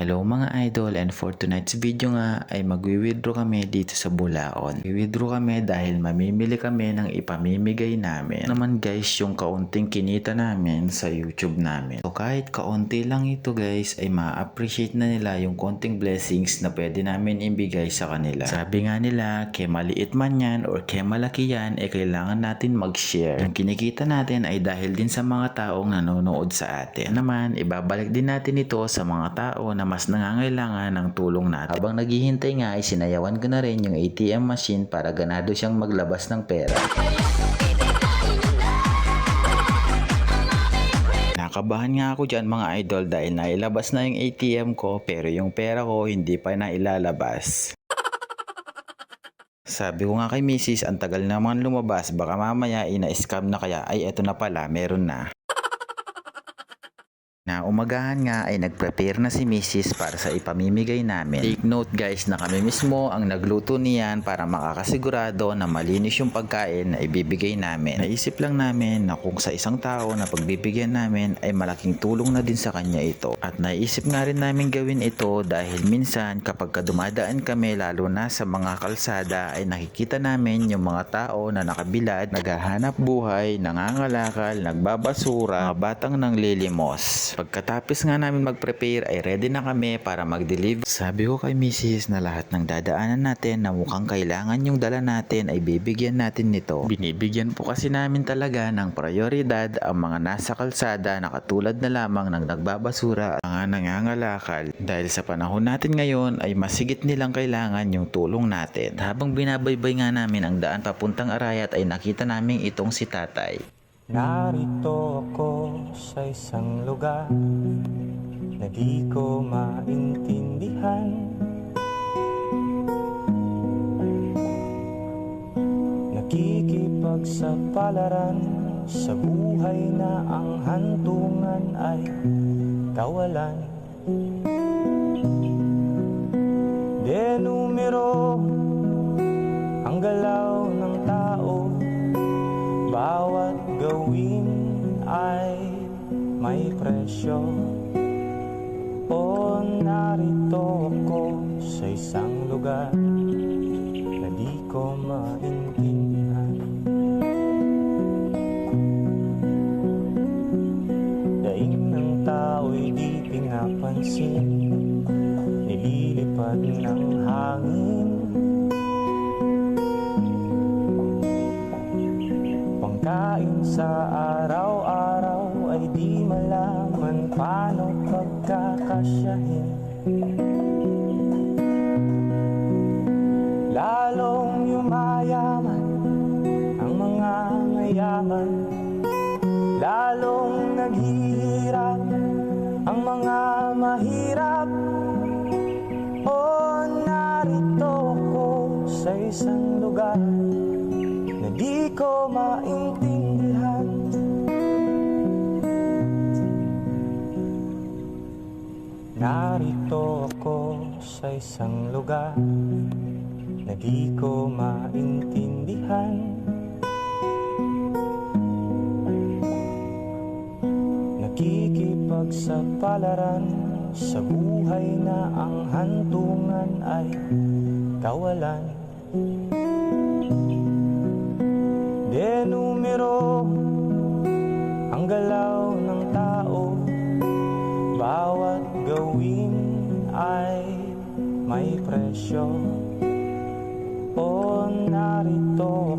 Hello mga idol, and for tonight's video nga ay magwi-withdraw kami dito sa Bulaon. Withdraw kami dahil mamimili kami ng ipamimigay namin. Naman guys, yung kaunting kinita namin sa YouTube namin. So kahit kaunti lang ito guys ay ma-appreciate na nila yung konting blessings na pwede namin ibigay sa kanila. Sabi nga nila, ke maliit man yan or ke malaki yan, kailangan natin mag-share. Yung kinikita natin ay dahil din sa mga taong nanonood sa atin. Naman, ibabalik din natin ito sa mga tao na mas nangangailangan ng tulong natin. Habang naghihintay nga ay sinayawan ko na rin yung ATM machine para ganado siyang maglabas ng pera. Nakabahan nga ako dyan mga idol dahil nailabas na yung ATM ko pero yung pera ko hindi pa nailalabas. Sabi ko nga kay Mrs. ang tagal naman lumabas, baka mamaya ina-scam na kaya. Ay eto na pala, meron na. Na umagahan nga ay nag-prepare na si Mrs. para sa ipamimigay namin. Take note guys na kami mismo ang nagluto niyan para makakasigurado na malinis yung pagkain na ibibigay namin. Naisip lang namin na kung sa isang tao na pagbibigyan namin ay malaking tulong na din sa kanya ito. At naisip nga rin namin gawin ito dahil minsan kapag dumadaan kami lalo na sa mga kalsada ay nakikita namin yung mga tao na nakabilad, naghahanap buhay, nangangalakal, nagbabasura, mga batang nanglilimos. Pagkatapos nga namin mag-prepare ay ready na kami para mag-deliver. Sabi ko kay Mrs. na lahat ng dadaanan natin na mukhang kailangan yung dala natin ay bibigyan natin nito. Binibigyan po kasi namin talaga ng prioridad ang mga nasa kalsada na katulad na lamang ng nagbabasura at mga nangangalakal. Dahil sa panahon natin ngayon ay masigit nilang kailangan yung tulong natin. Habang binabaybay nga namin ang daan papuntang Arayat ay nakita namin itong si tatay. Narito ako sa isang lugar na di ko maintindihan. Nakikipagsapalaran sa buhay na ang hantungan ay kawalan. Denumero ang galaw ng tao, bawat gawin ay may presyo. O narito ako sa isang lugar na di ko maintindihan. Daing ng tao'y di pinapansin, nililipad ng hangin. Pangkain sa araw-araw ay di malaman paano pagkakasyahin. Lalong yumayaman ang mga mayaman, lalong naghihirap ang mga mahirap. O narito ako sa isang lugar na di ko maintindihan. Narito ako sa isang lugar na di ko maintindihan. Nakikipagsapalaran sa buhay na ang hantungan ay kawalan. Denumero ang galaw ng tao, bawat gawin ay may presyo. O narito